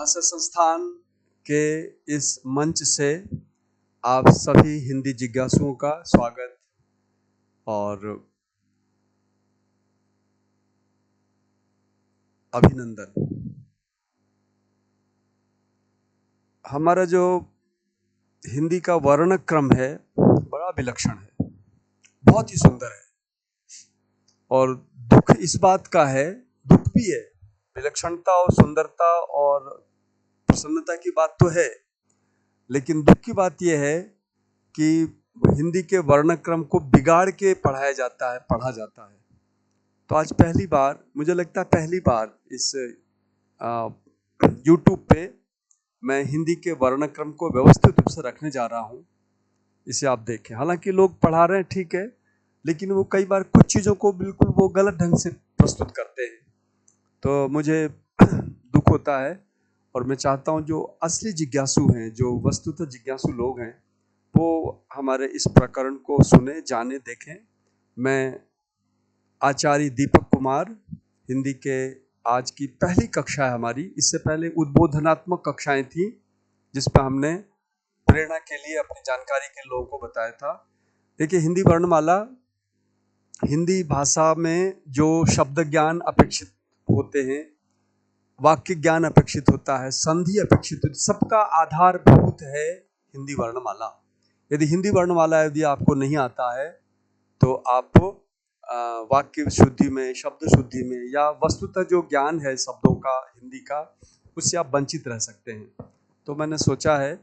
भाषा संस्थान के इस मंच से आप सभी हिंदी जिज्ञासुओं का स्वागत और अभिनंदन। हमारा जो हिंदी का वर्ण क्रम है बड़ा विलक्षण है, बहुत ही सुंदर है और दुख इस बात का है, दुख भी है, विलक्षणता और सुंदरता और प्रसन्नता की बात तो है, लेकिन दुख की बात यह है कि हिंदी के वर्ण क्रम को बिगाड़ के पढ़ा जाता है। तो आज पहली बार, मुझे लगता है पहली बार इस YouTube पे मैं हिंदी के वर्ण क्रम को व्यवस्थित रूप से रखने जा रहा हूँ। इसे आप देखें। हालांकि लोग पढ़ा रहे हैं, ठीक है, लेकिन वो कई बार कुछ चीज़ों को बिल्कुल वो गलत ढंग से प्रस्तुत करते हैं, तो मुझे दुख होता है और मैं चाहता हूँ जो असली जिज्ञासु हैं, जो वस्तुतः जिज्ञासु लोग हैं, वो हमारे इस प्रकरण को सुने, जाने, देखें। मैं आचार्य दीपक कुमार, हिंदी के आज की पहली कक्षा है हमारी। इससे पहले उद्बोधनात्मक कक्षाएं थी जिस पर हमने प्रेरणा के लिए अपनी जानकारी के लोगों को बताया था। देखिए, हिंदी वर्णमाला, हिंदी भाषा में जो शब्द ज्ञान अपेक्षित होते हैं, वाक्य ज्ञान अपेक्षित होता है, संधि अपेक्षित होती है, सबका आधारभूत है हिंदी वर्णमाला। यदि हिंदी वर्णमाला यदि आपको नहीं आता है तो आप वाक्य शुद्धि में, शब्द शुद्धि में या वस्तुतः जो ज्ञान है शब्दों का, हिंदी का, उससे आप वंचित रह सकते हैं। तो मैंने सोचा है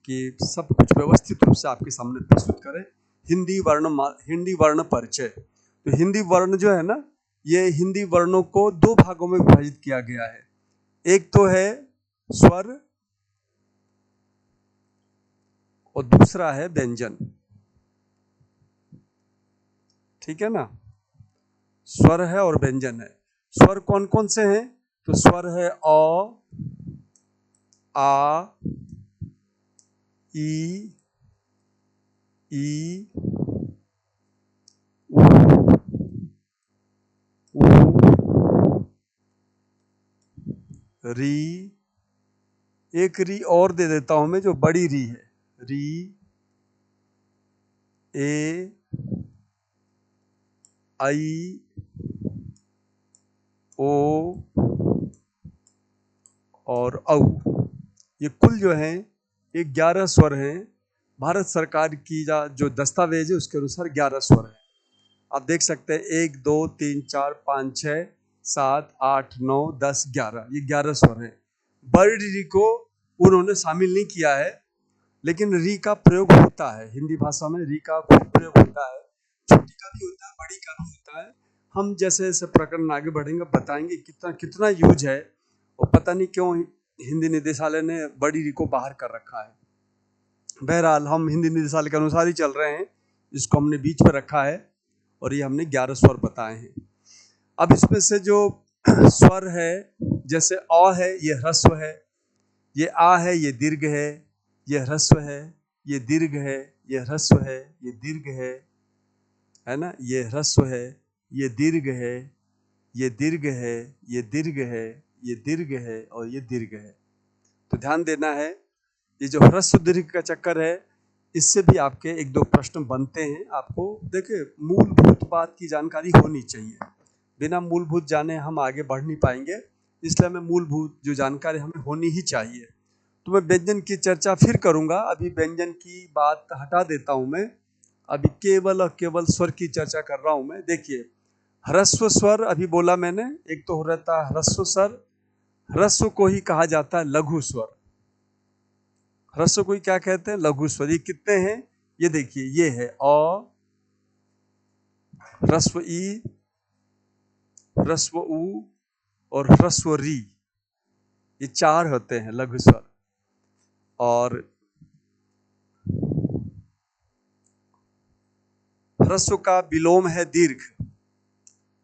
कि सब कुछ व्यवस्थित रूप से आपके सामने प्रस्तुत करें। हिंदी वर्ण परिचय। तो हिंदी वर्ण जो है ना, ये हिंदी वर्णों को दो भागों में विभाजित किया गया है। एक तो है स्वर और दूसरा है व्यंजन। ठीक है ना, स्वर है और व्यंजन है। स्वर कौन कौन से हैं? तो स्वर है अ, आ, ई, उ, री। एक री और दे देता हूं मैं, जो बड़ी री है, री, ए, आई, ओ और औ। ये कुल जो है ये 11 स्वर हैं। भारत सरकार की जो दस्तावेज है उसके अनुसार 11 स्वर हैं। आप देख सकते हैं 1, 2, 3, 4, 5, 6, 7, 8, 9, 10, 11, ये 11 स्वर हैं। बड़ी री को उन्होंने शामिल नहीं किया है, लेकिन री का प्रयोग होता है हिंदी भाषा में। री का खूब प्रयोग होता है, छोटी का भी होता है, बड़ी का भी होता है। हम जैसे जैसे प्रकरण आगे बढ़ेंगे बताएंगे कितना कितना यूज है, और पता नहीं क्यों हिंदी निदेशालय ने बड़ी री को बाहर कर रखा है। बहरहाल हम हिंदी निदेशालय के अनुसार ही चल रहे हैं, इसको हमने बीच में रखा है और ये हमने 11 स्वर बताए हैं। अब इसमें से जो स्वर है, जैसे अ है, ये ह्रस्व है, ये आ है, ये दीर्घ है, ये ह्रस्व है, ये दीर्घ है, ये ह्रस्व है, ये दीर्घ है ना, ये ह्रस्व है, ये दीर्घ है, ये दीर्घ है, ये दीर्घ है, ये दीर्घ है और ये दीर्घ है। तो ध्यान देना है, ये जो ह्रस्व दीर्घ का चक्कर है, इससे भी आपके एक दो प्रश्न बनते हैं। आपको देखिए, मूलभूत बात की जानकारी होनी चाहिए। बिना मूलभूत जाने हम आगे बढ़ नहीं पाएंगे, इसलिए हमें मूलभूत जो जानकारी हमें होनी ही चाहिए। तो मैं व्यंजन की चर्चा फिर करूंगा, अभी व्यंजन की बात हटा देता हूं मैं, अभी केवल और केवल स्वर की चर्चा कर रहा हूं मैं। देखिए, ह्रस्व स्वर अभी बोला मैंने, एक तो रहता है ह्रस्व स्वर, ह्रस्व को ही कहा जाता है लघु स्वर। ह्रस्व को ही क्या कहते हैं? लघु स्वर। ये कितने हैं? ये देखिए, ये है अ, ह्रस्व ई, ह्रस्व उ और ह्रस्व री। ये 4 होते हैं लघु स्वर। और ह्रस्व का विलोम है दीर्घ।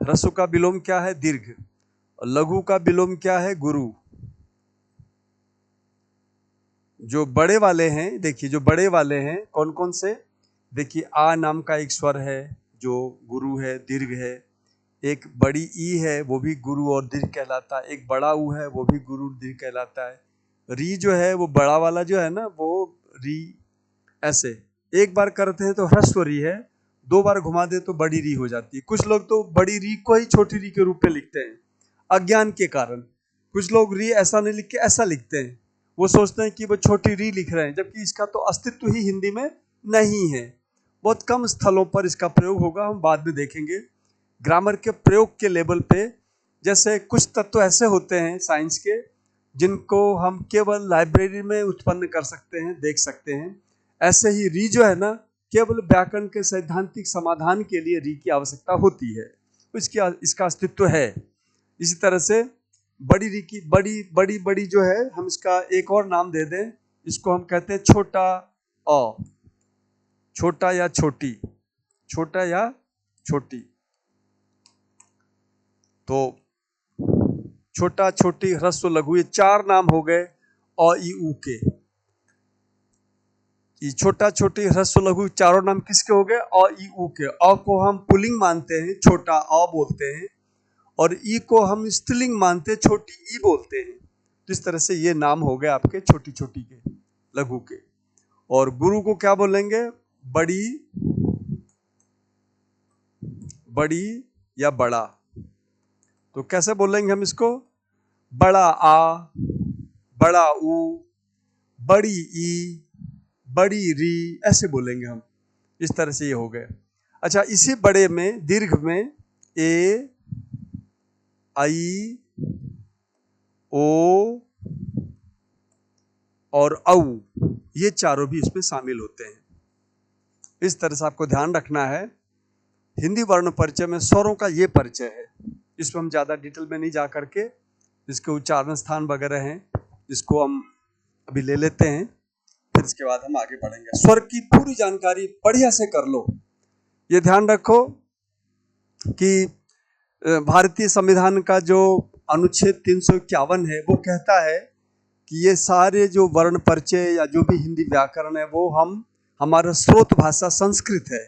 ह्रस्व का विलोम क्या है? दीर्घ। और लघु का विलोम क्या है? गुरु। जो बड़े वाले हैं, देखिए जो बड़े वाले हैं कौन कौन से? देखिए, आ नाम का एक स्वर है जो गुरु है, दीर्घ है। एक बड़ी ई है, वो भी गुरु और दीर्घ कहलाता है। एक बड़ा ऊ है, वो भी गुरु दीर्घ कहलाता है। री जो है वो बड़ा वाला जो है ना, वो री ऐसे एक बार करते हैं तो ह्रस्व री है, 2 बार घुमा दे तो बड़ी री हो जाती है। कुछ लोग तो बड़ी री को ही छोटी री के रूप में लिखते हैं अज्ञान के कारण। कुछ लोग री ऐसा नहीं लिख के ऐसा लिखते हैं, वो सोचते हैं कि वो छोटी री लिख रहे हैं, जबकि इसका तो अस्तित्व ही हिंदी में नहीं है। बहुत कम स्थलों पर इसका प्रयोग होगा, हम बाद में देखेंगे। ग्रामर के प्रयोग के लेवल पे जैसे कुछ तत्व ऐसे होते हैं साइंस के जिनको हम केवल लाइब्रेरी में उत्पन्न कर सकते हैं, देख सकते हैं, ऐसे ही री जो है ना, केवल व्याकरण के सैद्धांतिक समाधान के लिए री की आवश्यकता होती है, इसका अस्तित्व है। इसी तरह से बड़ी री की बड़ी बड़ी बड़ी जो है, हम इसका एक और नाम दे दें, इसको हम कहते हैं छोटा अ, छोटा या छोटी, छोटा या छोटी। तो छोटा, छोटी, ह्रस्व, लघु, ये 4 नाम हो गए अ ई उ के। ये छोटा, छोटी, ह्रस्व, लघु चारों नाम किसके हो गए? अ ई उ के। अ को हम पुल्लिंग मानते हैं, छोटा अ बोलते हैं, और ई को हम स्त्रीलिंग मानते हैं, छोटी ई बोलते हैं। तो इस तरह से ये नाम हो गए आपके छोटी छोटी के, लघु के। और गुरु को क्या बोलेंगे? बड़ी, बड़ी या बड़ा। तो कैसे बोलेंगे हम इसको? बड़ा आ, बड़ा ऊ, बड़ी ई, बड़ी री, ऐसे बोलेंगे हम। इस तरह से ये हो गए। अच्छा, इसी बड़े में दीर्घ में ए, आई, ओ और औ, ये चारों भी इसमें शामिल होते हैं। इस तरह से आपको ध्यान रखना है। हिंदी वर्ण परिचय में स्वरों का ये परिचय है, इसमें हम ज़्यादा डिटेल में नहीं जा करके, इसके उच्चारण स्थान वगैरह हैं, इसको हम अभी ले लेते हैं, फिर इसके बाद हम आगे बढ़ेंगे। स्वर की पूरी जानकारी बढ़िया से कर लो। ये ध्यान रखो कि भारतीय संविधान का जो अनुच्छेद 351 है वो कहता है कि ये सारे जो वर्ण परिचय या जो भी हिंदी व्याकरण है वो हमारा स्रोत भाषा संस्कृत है,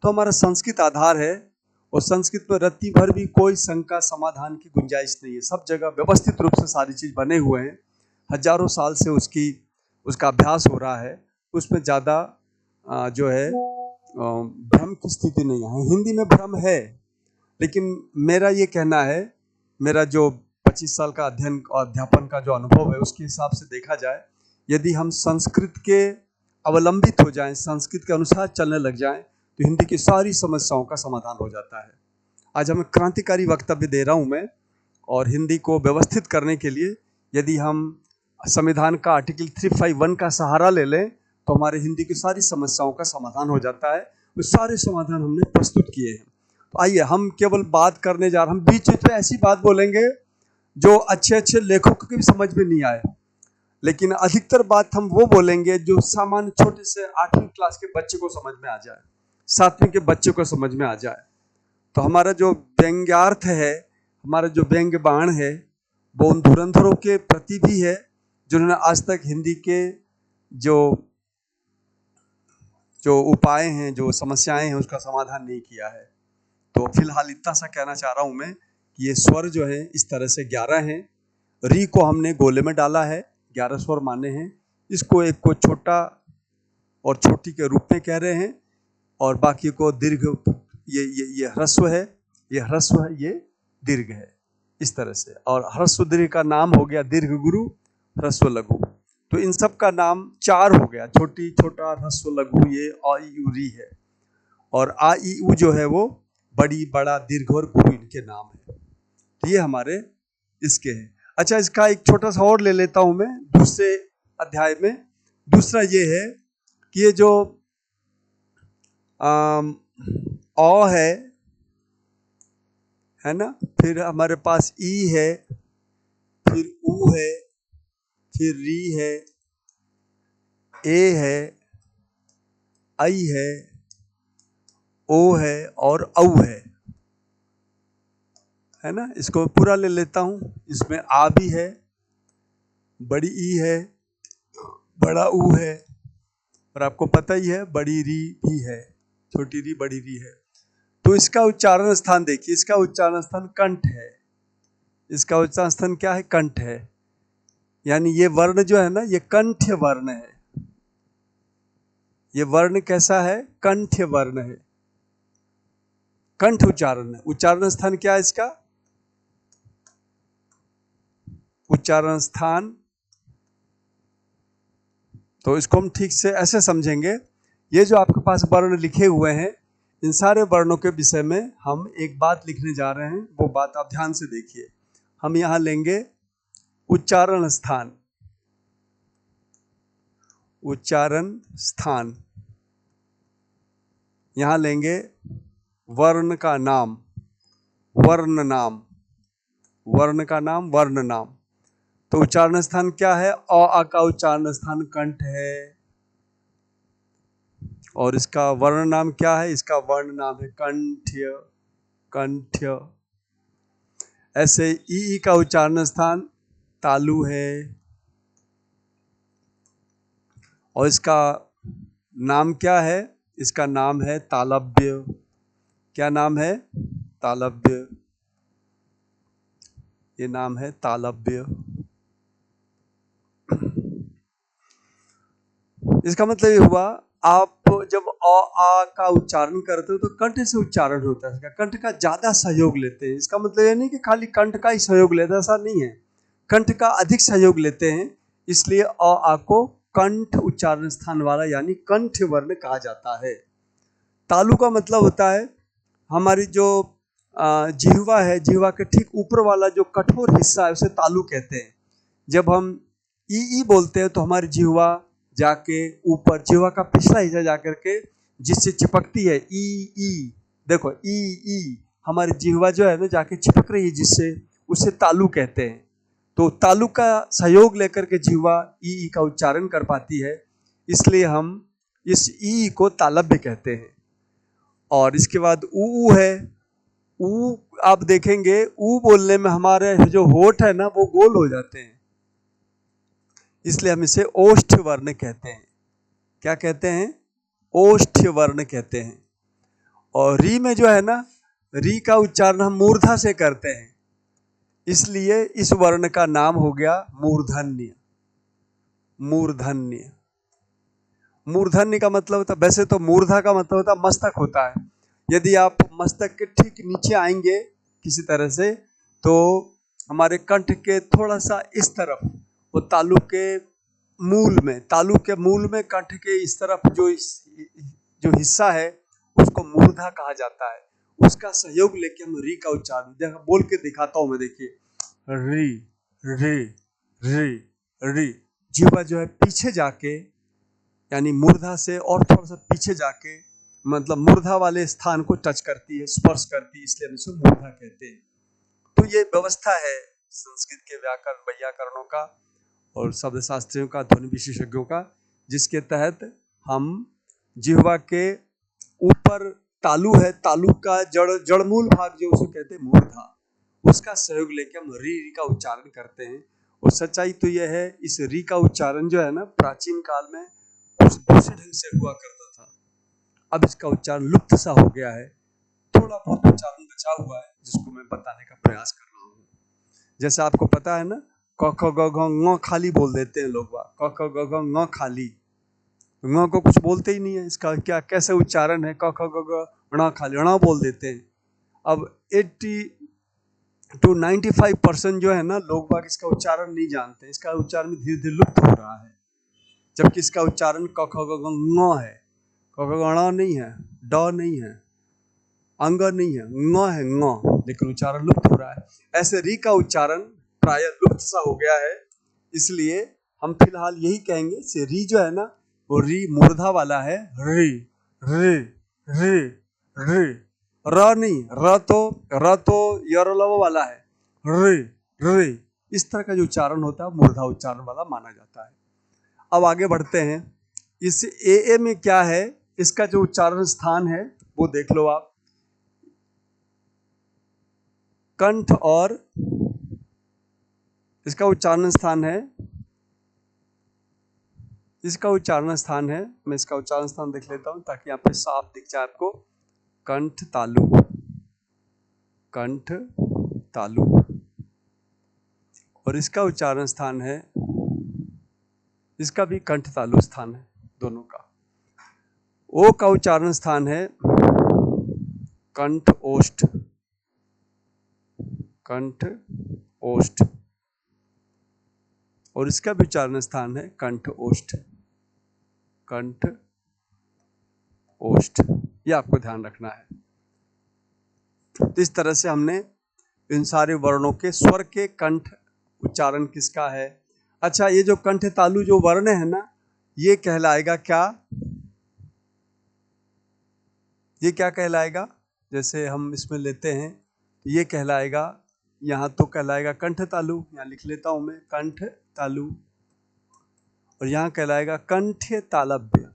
तो हमारा संस्कृत आधार है, और संस्कृत में रत्ती भर भी कोई शंका समाधान की गुंजाइश नहीं है। सब जगह व्यवस्थित रूप से सारी चीज बने हुए हैं, हजारों साल से उसका अभ्यास हो रहा है, उसमें ज़्यादा जो है भ्रम की स्थिति नहीं है। हिंदी में भ्रम है, लेकिन मेरा ये कहना है, मेरा जो 25 साल का अध्ययन और अध्यापन का जो अनुभव है उसके हिसाब से देखा जाए, यदि हम संस्कृत के अवलंबित हो जाएं, संस्कृत के अनुसार चलने लग जाएं, तो हिंदी की सारी समस्याओं का समाधान हो जाता है। आज हमें क्रांतिकारी वक्तव्य दे रहा हूं मैं, और हिंदी को व्यवस्थित करने के लिए यदि हम संविधान का आर्टिकल 351 का सहारा ले लें तो हमारे हिंदी की सारी समस्याओं का समाधान हो जाता है। वो सारे समाधान हमने प्रस्तुत किए हैं। तो आइए, हम केवल बात करने जा रहे हैं, हम बीच बीच में ऐसी बात बोलेंगे जो अच्छे अच्छे लेखकों की भी समझ में नहीं आए, लेकिन अधिकतर बात हम वो बोलेंगे जो सामान्य छोटे से 8वीं क्लास के बच्चे को समझ में आ जाए, 7वीं के बच्चे को समझ में आ जाए। तो हमारा जो व्यंग्यार्थ है, हमारा जो व्यंग्य बाण है, वो उन धुरंधरों के प्रति भी है जिन्होंने आज तक हिंदी के जो उपाय हैं, जो समस्याएं हैं, उसका समाधान नहीं किया है। तो फिलहाल इतना सा कहना चाह रहा हूं मैं कि ये स्वर जो है इस तरह से 11 हैं। री को हमने गोले में डाला है, 11 स्वर माने हैं। इसको एक को छोटा और छोटी के रूप में कह रहे हैं, और बाकी को दीर्घ, ये ह्रस्व है, ये ह्रस्व है, ये दीर्घ है, इस तरह से। और ह्रस्व दीर्घ का नाम हो गया दीर्घ गुरु, ह्रस्व लघु। तो इन सब का नाम 4 हो गया, छोटी, छोटा, ह्रस्व, लघु, ये अ ई उ री है। और आ ई उ जो है वो बड़ी, बड़ा, दीर्घ और गुरु इनके नाम है। तो ये हमारे इसके हैं। अच्छा, इसका एक छोटा सा और ले लेता हूं मैं दूसरे अध्याय में। दूसरा ये है कि ये जो अ है ना, फिर हमारे पास ई है, फिर ऊ है, फिर री है, ए है, आई है, ओ है और औ है ना। इसको पूरा ले लेता हूं। इसमें आ भी है, बड़ी ई है, बड़ा ऊ है, और आपको पता ही है बड़ी री भी है, छोटी री, बड़ी री है। तो इसका उच्चारण स्थान देखिए, इसका उच्चारण स्थान कंठ है। इसका उच्चारण स्थान क्या है? कंठ है। यानी ये वर्ण जो है ना, ये कंठ्य वर्ण है। ये वर्ण कैसा है? कंठ्य वर्ण है, कंठ उच्चारण है। उच्चारण स्थान क्या है इसका? उच्चारण स्थान, तो इसको हम ठीक से ऐसे समझेंगे, ये जो आपके पास वर्ण लिखे हुए हैं, इन सारे वर्णों के विषय में हम एक बात लिखने जा रहे हैं, वो बात आप ध्यान से देखिए। हम यहां लेंगे उच्चारण स्थान, उच्चारण स्थान, यहां लेंगे वर्ण का नाम, वर्ण नाम, वर्ण का नाम, वर्ण नाम। तो उच्चारण स्थान क्या है? अ आ का उच्चारण स्थान कंठ है, और इसका वर्ण नाम क्या है? इसका वर्ण नाम है कंठ्य, कंठ्य। ऐसे ई का उच्चारण स्थान तालु है, और इसका नाम क्या है? इसका नाम है तालव्य। क्या नाम है? तालव्य। ये नाम है तालव्य। इसका मतलब ये हुआ, आप जब अ आ का उच्चारण करते हो तो कंठ से उच्चारण होता है, कंठ का ज्यादा सहयोग लेते हैं। इसका मतलब ये नहीं कि खाली कंठ का ही सहयोग लेते हैं, ऐसा नहीं है, कंठ का अधिक सहयोग लेते हैं। इसलिए अ आ को कंठ उच्चारण स्थान वाला यानी कंठ वर्ण कहा जाता है। तालु का मतलब होता है हमारी जो जिह्वा है, जिह्वा के ठीक ऊपर वाला जो कठोर हिस्सा है उसे तालु कहते हैं। जब हम ई बोलते हैं तो हमारी जिह्वा जाके ऊपर, जिह्वा का पिछला हिस्सा जाकर के जिससे चिपकती है, ई, देखो ई, हमारी जिह्वा जो है ना जाके चिपक रही है जिससे, उसे तालु कहते हैं। तो तालु का सहयोग लेकर के जिह्वा ई का उच्चारण कर पाती है, इसलिए हम इस ई को तालव्य कहते हैं। और इसके बाद ऊ है। ऊ आप देखेंगे, ऊ बोलने में हमारे जो होठ है ना वो गोल हो जाते हैं, इसलिए हम इसे ओष्ठ वर्ण कहते हैं। क्या कहते हैं? ओष्ठ वर्ण कहते हैं। और री में जो है ना, री का उच्चारण हम मूर्धा से करते हैं, इसलिए इस वर्ण का नाम हो गया मूर्धन्य। मूर्धन्य, मूर्धन्य का मतलब होता, वैसे तो मूर्धा का मतलब होता मस्तक होता है। यदि आप मस्तक के ठीक नीचे आएंगे किसी तरह से, तो हमारे कंठ के थोड़ा सा इस तरफ, वो तालु के मूल में, तालु के मूल में कंठ के इस तरफ जो हिस्सा है उसको मूर्धा कहा जाता है। उसका सहयोग लेके हम री का उच्चारण बोल के दिखाता हूं मैं, देखिए री, री, री, री। जीवा जो है पीछे जाके, यानी मूर्धा से और थोड़ा सा पीछे जाके, मतलब मूर्धा वाले स्थान को टच करती है, स्पर्श करती है, इसलिए हम इसे मूर्धा कहते हैं। तो ये व्यवस्था है संस्कृत के व्याकरण वैयाकरणों का और शब्द शास्त्रियों का, ध्वनि विशेषज्ञों का, जिसके तहत हम जिह्वा के ऊपर तालु है, तालु का जड़मूल भाग जो उसे कहते हैं मूर्धा, उसका सहयोग लेके हम री का उच्चारण करते हैं। और सच्चाई तो यह है, इस री का उच्चारण जो है ना, प्राचीन काल में कुछ दूसरे ढंग से हुआ करता था। अब इसका उच्चारण लुप्त सा हो गया है, थोड़ा बहुत उच्चारण बचा हुआ है जिसको मैं बताने का प्रयास कर रहा हूँ। जैसे आपको पता है ना, क ख ग घ ङ खाली बोल देते हैं लोग, क ख ग घ ङ खाली, ङ को कुछ बोलते ही नहीं है, इसका क्या कैसे उच्चारण है? क ख ग घ ण खाली, ण बोल देते हैं। अब 80 to 95% जो है ना लोग बाग इसका उच्चारण नहीं जानते, इसका उच्चारण धीरे धीरे लुप्त हो रहा है। जबकि इसका उच्चारण क ख ग घ ङ है, क ख ग ण नहीं है, ड नहीं है, अंग नहीं है, ङ है, ङ, लेकिन उच्चारण लुप्त हो रहा है। ऐसे री का उच्चारण प्राय लुप्त सा हो गया है, इसलिए हम फिलहाल यही कहेंगे से री जो है ना, वो री मूर्धा वाला है, री, री, री, री। र नहीं, र तो यरलव वाला है, री, री। इस तरह का जो उच्चारण होता है मूर्धा उच्चारण वाला माना जाता है। अब आगे बढ़ते हैं। इस ए में क्या है, इसका जो उच्चारण स्थान है वो देख लो आप। कंठ और इसका उच्चारण स्थान है, इसका उच्चारण स्थान है, मैं इसका उच्चारण स्थान देख लेता हूं ताकि यहाँ पे साफ दिख जाए आपको। कंठ तालु, कंठ तालु, और इसका उच्चारण स्थान है इसका भी कंठ तालु स्थान है दोनों का। ओ का उच्चारण स्थान है कंठ ओष्ठ, कंठ ओष्ठ, और इसका भी उच्चारण स्थान है कंठ ओष्ठ, कंठ ओष्ठ। ये आपको ध्यान रखना है। तो इस तरह से हमने इन सारे वर्णों के स्वर के कंठ उच्चारण किसका है। अच्छा, ये जो कंठ तालु जो वर्ण है ना, ये कहलाएगा क्या, ये क्या कहलाएगा, जैसे हम इसमें लेते हैं ये कहलाएगा, यहाँ तो कहलाएगा कंठ तालु, यहाँ लिख लेता हूं मैं कंठ तालु, और यहाँ कहलाएगा कंठ्य तालव्य,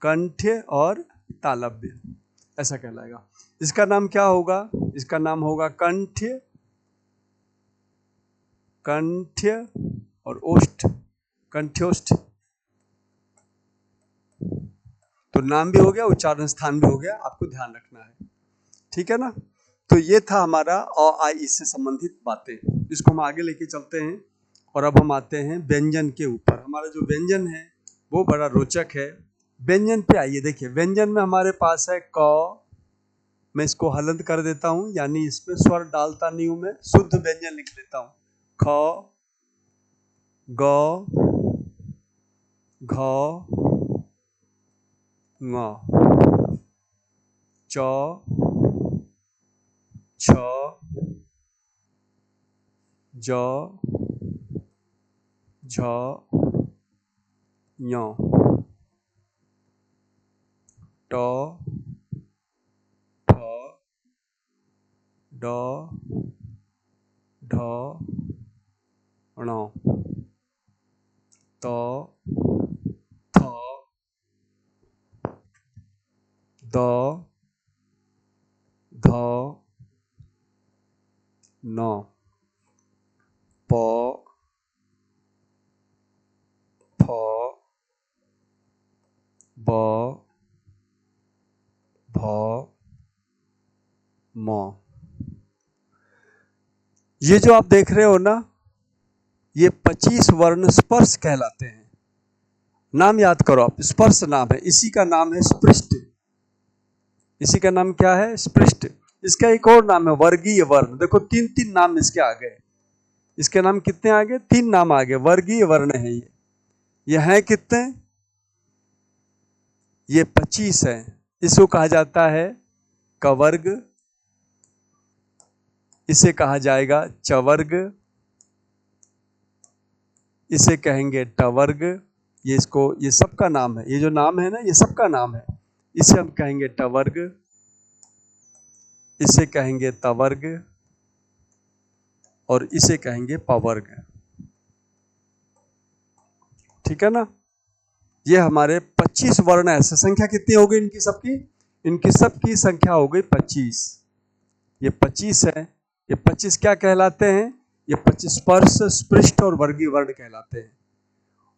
कंठ्य और तालव्य, ऐसा कहलाएगा। इसका नाम क्या होगा, इसका नाम होगा कंठ्य, कंठ्य और ओष्ठ, कंठ्योष्ठ। तो नाम भी हो गया, उच्चारण स्थान भी हो गया, आपको ध्यान रखना है, ठीक है ना। तो ये था हमारा अ आ इ से संबंधित बातें, इसको हम आगे लेके चलते हैं। और अब हम आते हैं व्यंजन के ऊपर। हमारा जो व्यंजन है वो बड़ा रोचक है। व्यंजन पे आइए, देखिए व्यंजन में हमारे पास है क, मैं इसको हलंत कर देता हूं, यानी इसमें स्वर डालता नहीं हूं, मैं शुद्ध व्यंजन लिख लेता हूं। ख, ग, घ, ङ, च, छ, ज, झ, ञ, ट, ठ, ड, ढ, ण, त, थ, द, ध, न, प, फ, ब, भ, म। ये जो आप देख रहे हो ना, ये 25 वर्ण स्पर्श कहलाते हैं। नाम याद करो आप, स्पर्श नाम है, इसी का नाम है स्पृष्ट। इसी का नाम क्या है, स्पृष्ट। इसका एक और नाम है वर्गीय वर्ण। देखो 3-3 नाम इसके आ गए, इसके नाम कितने आ गए, 3 नाम आ गए, वर्गीय वर्ण है ये है कितने, ये 25 है। इसको कहा जाता है कवर्ग, इसे कहा जाएगा चवर्ग, इसे कहेंगे टवर्ग। ये इसको, ये सबका नाम है, ये जो नाम है ना, ये सबका नाम है। इसे हम कहेंगे टवर्ग, इसे कहेंगे तवर्ग, और इसे कहेंगे पवर्ग। ठीक है ना। ये हमारे 25 वर्ण ऐसे, संख्या कितनी हो गई इनकी सबकी, इनकी सबकी संख्या हो गई 25। ये 25 है। ये 25 क्या कहलाते हैं, ये 25 स्पर्श, स्पृष्ट और वर्गीय वर्ण कहलाते हैं।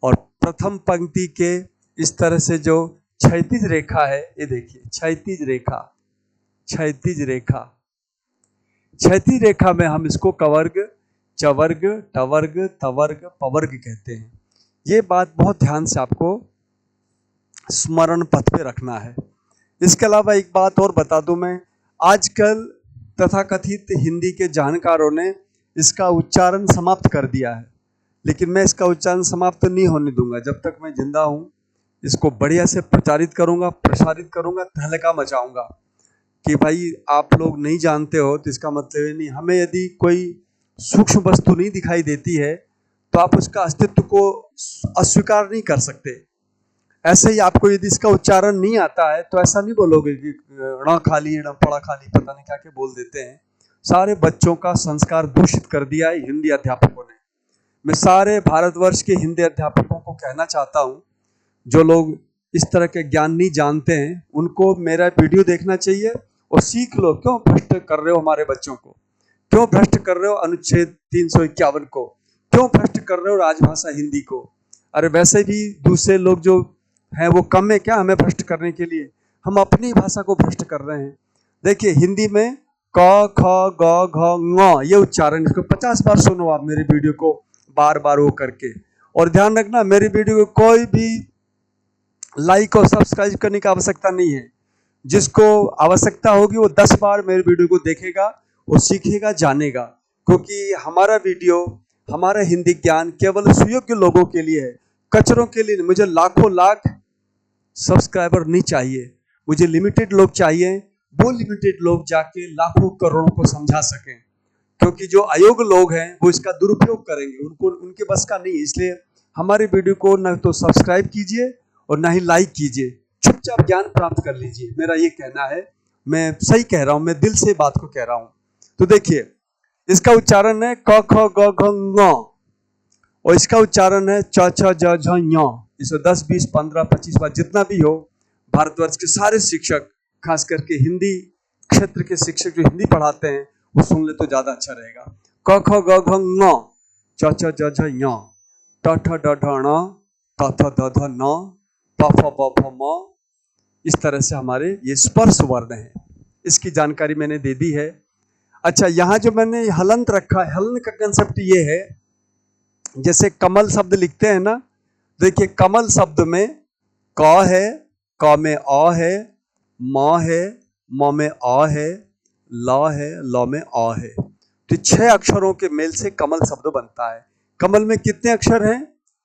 और प्रथम पंक्ति के इस तरह से जो क्षैतिज रेखा है, ये देखिए क्षैतिज रेखा, क्षैतिज रेखा, क्षैतिज रेखा में हम इसको कवर्ग, चवर्ग, टवर्ग, तवर्ग, पवर्ग कहते हैं। ये बात बहुत ध्यान से आपको स्मरण पथ पे रखना है। इसके अलावा एक बात और बता दूं मैं, आजकल तथाकथित हिंदी के जानकारों ने इसका उच्चारण समाप्त कर दिया है, लेकिन मैं इसका उच्चारण समाप्त नहीं होने दूंगा। जब तक मैं जिंदा हूं इसको बढ़िया से प्रचारित करूंगा, प्रसारित करूंगा, तहलका मचाऊंगा कि भाई आप लोग नहीं जानते हो तो इसका मतलब ये नहीं। हमें यदि कोई सूक्ष्म वस्तु नहीं दिखाई देती है तो आप उसका अस्तित्व को अस्वीकार नहीं कर सकते। ऐसे ही आपको यदि इसका उच्चारण नहीं आता है तो ऐसा नहीं बोलोगे कि ण खाली, ण पड़ा खाली, पता नहीं क्या क्या बोल देते हैं। सारे बच्चों का संस्कार दूषित कर दिया है हिंदी अध्यापकों ने। मैं सारे भारतवर्ष के हिंदी अध्यापकों को कहना चाहता हूं, जो लोग इस तरह के ज्ञान नहीं जानते हैं उनको मेरा वीडियो देखना चाहिए और सीख लो। क्यों भ्रष्ट कर रहे हो हमारे बच्चों को, क्यों भ्रष्ट कर रहे हो अनुच्छेद 351 को, क्यों भ्रष्ट कर रहे हो राजभाषा हिंदी को। अरे वैसे भी दूसरे लोग जो हैं वो कम है क्या हमें भ्रष्ट करने के लिए, हम अपनी भाषा को भ्रष्ट कर रहे हैं। देखिए हिंदी में क, ख, ग, घ, ङ, ये उच्चारण, इसको 50 बार सुनो आप मेरे वीडियो को बार बार वो करके, और ध्यान रखना, मेरी वीडियो को कोई भी लाइक और सब्सक्राइब करने की आवश्यकता नहीं है। जिसको आवश्यकता होगी वो 10 बार मेरे वीडियो को देखेगा, वो सीखेगा, जानेगा। क्योंकि हमारा वीडियो, हमारा हिंदी ज्ञान केवल सुयोग्य लोगों के लिए है, कचरों के लिए नहीं। मुझे लाखों लाख सब्सक्राइबर नहीं चाहिए, मुझे लिमिटेड लोग चाहिए। वो लिमिटेड लोग जाके लाखों करोड़ों को समझा सकें, क्योंकि जो अयोग्य लोग हैं वो इसका दुरुपयोग करेंगे, उनको उनके बस का नहीं। इसलिए हमारे वीडियो को न तो सब्सक्राइब कीजिए और ना ही लाइक कीजिए, चुपचाप ज्ञान प्राप्त कर लीजिए। मेरा ये कहना है, मैं सही कह रहा हूं, मैं दिल से बात को कह रहा हूं। तो देखिए, इसका उच्चारण है क ख ग घ ङ, और इसका उच्चारण है च छ ज झ ञ। इसे 10 20 15 25 बार जितना भी हो, भारतवर्ष के सारे शिक्षक, खास करके हिंदी क्षेत्र के शिक्षक जो हिंदी पढ़ाते हैं, वो सुन ले तो ज्यादा अच्छा रहेगा। क ख ग घ ङ, च छ ज झ ञ, ट ठ ड ढ ण, त थ द ध न, प फ ब भ म। इस तरह से हमारे ये स्पर्श वर्ण है। इसकी जानकारी मैंने दे दी है। अच्छा, यहाँ जो मैंने हलंत रखा है, हलन का कंसेप्ट ये है, जैसे कमल शब्द लिखते हैं ना, देखिए कमल शब्द में क है, क में अ है, म है, म में अ है, ल है, ल में अ है। तो 6 अक्षरों के मेल से कमल शब्द बनता है। कमल में कितने अक्षर हैं?